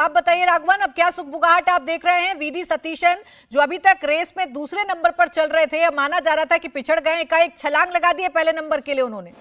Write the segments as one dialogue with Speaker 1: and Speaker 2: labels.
Speaker 1: आप बताइए राघवन, अब क्या सुगबुगाहट आप देख रहे हैं? वीडी सतीशन जो अभी तक रेस में दूसरे नंबर पर चल रहे थे, अब माना जा रहा था कि पिछड़ गए, एकाएक छलांग लगा दी है पहले नंबर के लिए उन्होंने।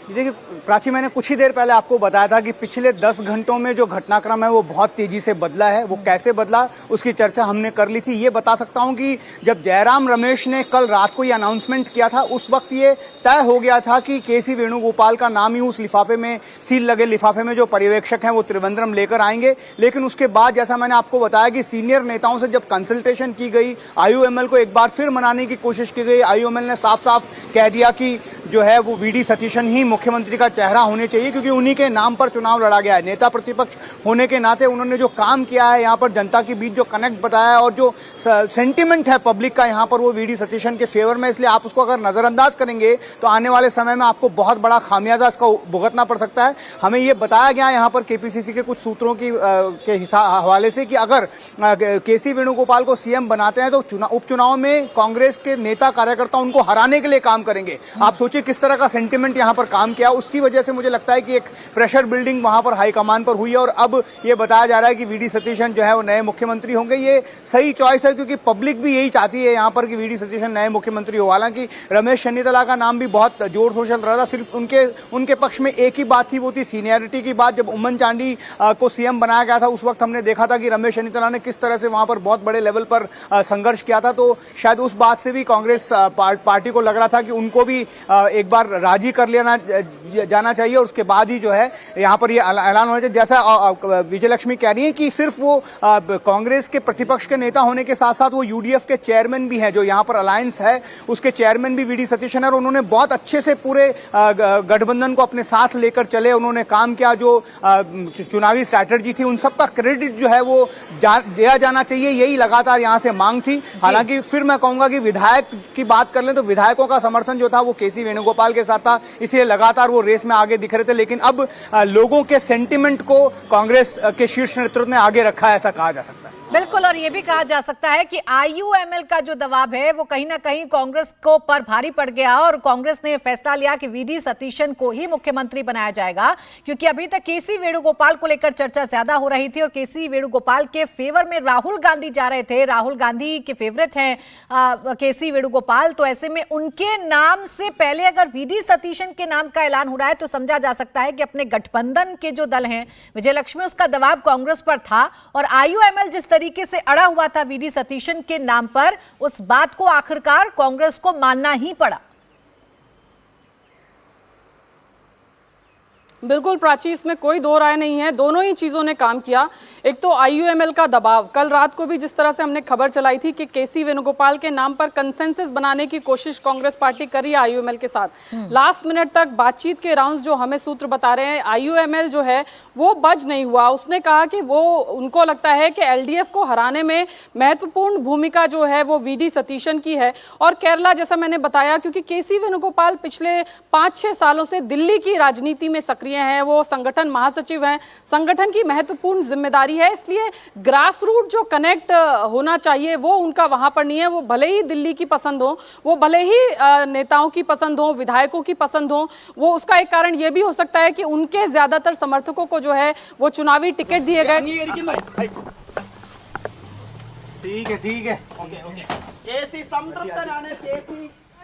Speaker 2: देखिए प्राची, मैंने कुछ ही देर पहले आपको बताया था कि पिछले 10 घंटों में जो घटनाक्रम है वो बहुत तेजी से बदला है। वो कैसे बदला उसकी चर्चा हमने कर ली थी। ये बता सकता हूं कि जब जयराम रमेश ने कल रात को ये अनाउंसमेंट किया था, उस वक्त ये तय हो गया था कि केसी वेणुगोपाल का नाम ही उस लिफाफे में, सील लगे लिफाफे में जो पर्यवेक्षक हैं वो त्रिवेंद्रम लेकर आएंगे। लेकिन उसके बाद जैसा मैंने आपको बताया कि सीनियर नेताओं से जब कंसल्टेशन की गई, आईयूएमएल को एक बार फिर मनाने की कोशिश की गई। आईयूएमएल ने साफ साफ कह दिया कि जो है वो वीडी सतीशन ही मुख्यमंत्री का चेहरा होने चाहिए, क्योंकि उन्हीं के नाम पर चुनाव लड़ा गया है। नेता प्रतिपक्ष होने के नाते उन्होंने जो काम किया है, यहाँ पर जनता के बीच जो कनेक्ट बताया है और जो सेंटिमेंट है पब्लिक का यहाँ पर, वो वीडी सतीशन के फेवर में। इसलिए आप उसको अगर नजरअंदाज करेंगे तो आने वाले समय में आपको बहुत बड़ा खामियाजा इसका भुगतना पड़ सकता है। हमें ये बताया गया यहाँ पर केपीसीसी के कुछ सूत्रों की के हवाले से कि अगर केसी वेणुगोपाल को सीएम बनाते हैं तो उपचुनाव में कांग्रेस के नेता कार्यकर्ता उनको हराने के लिए काम करेंगे। आप सोचिए किस तरह का सेंटिमेंट यहां पर काम किया। उसकी वजह से मुझे लगता है कि एक प्रेशर बिल्डिंग वहां पर हाईकमान पर हुई है और अब ये बताया जा रहा है कि वीडी सतीशन जो है वो नए मुख्यमंत्री होंगे। ये सही चॉइस है, क्योंकि पब्लिक भी यही चाहती है यहां पर कि वीडी सतीशन नए मुख्यमंत्री हो। हालांकि रमेश चन्नीतला का नाम भी बहुत जोर शोर चल रहा था। सिर्फ उनके पक्ष में एक ही बात थी, वो थी सीनियरिटी की बात। जब उम्मन चांडी को सीएम बनाया गया था, उस वक्त हमने देखा था कि रमेश चन्नीतला ने किस तरह से वहां पर बहुत बड़े लेवल पर संघर्ष किया था। तो शायद उस बात से भी कांग्रेस पार्टी को लग रहा था कि उनको भी एक बार राजी कर लेना जाना चाहिए और उसके बाद ही जो है यहाँ पर ये ऐलान होना चाहिए। जैसा विजयलक्ष्मी कह रही है कि सिर्फ वो कांग्रेस के प्रतिपक्ष के नेता होने के साथ साथ वो यूडीएफ के चेयरमैन भी हैं। जो यहाँ पर अलायंस है उसके चेयरमैन भी वीडी सतीशन है और उन्होंने बहुत अच्छे से पूरे गठबंधन को अपने साथ लेकर चले, उन्होंने काम किया। जो चुनावी स्ट्रैटेजी थी उन सबका क्रेडिट जो है वो दिया जाना चाहिए, यही लगातार यहाँ से मांग थी। हालांकि फिर मैं कहूंगा कि विधायक की बात कर लें तो विधायकों का समर्थन जो था वो केसी वेणुगोपाल के साथ था, इसलिए लगातार वो रेस में आगे दिख रहे थे। लेकिन अब लोगों के सेंटिमेंट को कांग्रेस के शीर्ष नेतृत्व ने आगे रखा है, ऐसा कहा जा सकता है।
Speaker 1: बिल्कुल, और ये भी कहा जा सकता है कि आईयूएमएल का जो दबाव है वो कहीं ना कहीं कांग्रेस को पर भारी पड़ गया और कांग्रेस ने फैसला लिया कि वीडी सतीशन को ही मुख्यमंत्री बनाया जाएगा, क्योंकि अभी तक केसी वेणुगोपाल को लेकर चर्चा ज्यादा हो रही थी और केसी वेणुगोपाल के फेवर में राहुल गांधी जा रहे थे। राहुल गांधी के फेवरेट हैं केसी वेणुगोपाल, तो ऐसे में उनके नाम से पहले अगर वीडी सतीशन के नाम का ऐलान हो रहा है तो समझा जा सकता है कि अपने गठबंधन के जो दल हैं विजयलक्ष्मी, उसका दबाव कांग्रेस पर था और आईयूएमएल जिस तरीके से अड़ा हुआ था वीडी सतीशन के नाम पर, उस बात को आखिरकार कांग्रेस को मानना ही पड़ा।
Speaker 3: बिल्कुल प्राची, इसमें कोई दो राय नहीं है। दोनों ही चीजों ने काम किया। एक तो आईयूएमएल का दबाव, कल रात को भी जिस तरह से हमने खबर चलाई थी कि केसी वेणुगोपाल के नाम पर कंसेंसस बनाने की कोशिश कांग्रेस पार्टी कर रही है आईयूएमएल के साथ। लास्ट मिनट तक बातचीत के राउंड्स जो हमें सूत्र बता रहे हैं, आईयूएमएल जो है वो बज नहीं हुआ। उसने कहा कि वो उनको लगता है कि एलडीएफ को हराने में महत्वपूर्ण भूमिका जो है वो वीडी सतीशन की है। और केरला, जैसा मैंने बताया, क्योंकि केसी वेणुगोपाल पिछले 5-6 सालों से दिल्ली की राजनीति में सक्रिय हैं, वो संगठन महासचिव हैं, संगठन की महत्वपूर्ण जिम्मेदारी है, इसलिए ग्रास रूट जो कनेक्ट होना चाहिए वो उनका वहां पर नहीं है। वो भले ही दिल्ली की पसंद हो, वो भले ही नेताओं की पसंद हो, विधायकों की पसंद हो, वो उसका एक कारण ये भी हो सकता है कि उनके ज्यादातर समर्थकों को जो है वो चुनावी टिकट दिए गए।
Speaker 2: ठीक है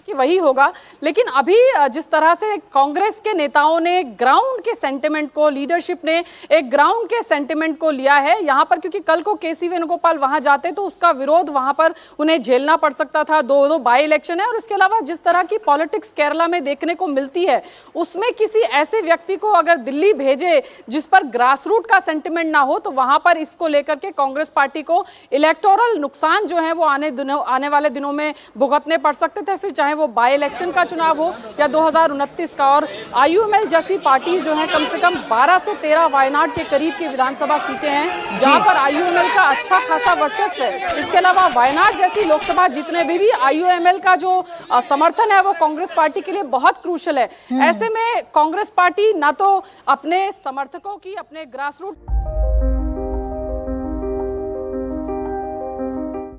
Speaker 3: कि वही होगा। लेकिन अभी जिस तरह से कांग्रेस के नेताओं ने ग्राउंड के सेंटिमेंट को, लीडरशिप ने एक ग्राउंड के सेंटिमेंट को लिया है यहां पर, क्योंकि कल को केसी वेणुगोपाल वहां जाते तो उसका विरोध वहां पर उन्हें झेलना पड़ सकता था। दो बाई इलेक्शन है और इसके अलावा जिस तरह की पॉलिटिक्स केरला में देखने को मिलती है, उसमें किसी ऐसे व्यक्ति को अगर दिल्ली भेजे जिस पर ग्रास रूट का सेंटिमेंट ना हो, तो वहां पर इसको लेकर के कांग्रेस पार्टी को इलेक्टोरल नुकसान जो है वो आने वाले दिनों में भुगतने पड़ सकते थे, फिर चाहे वो बाई इलेक्शन का चुनाव हो या 2029 का। और आईयूएमएल जैसी पार्टी जो है, कम से कम 12 से 13 वायनाड के करीब की विधानसभा सीटें हैं जहां पर आईयूएमएल का अच्छा खासा वर्चस्व है। इसके अलावा वायनाड जैसी लोकसभा जीतने में भी आईयूएमएल का जो समर्थन है वो कांग्रेस पार्टी के लिए बहुत क्रूशल है। ऐसे में कांग्रेस पार्टी ना तो अपने समर्थकों की, अपने ग्रासरूट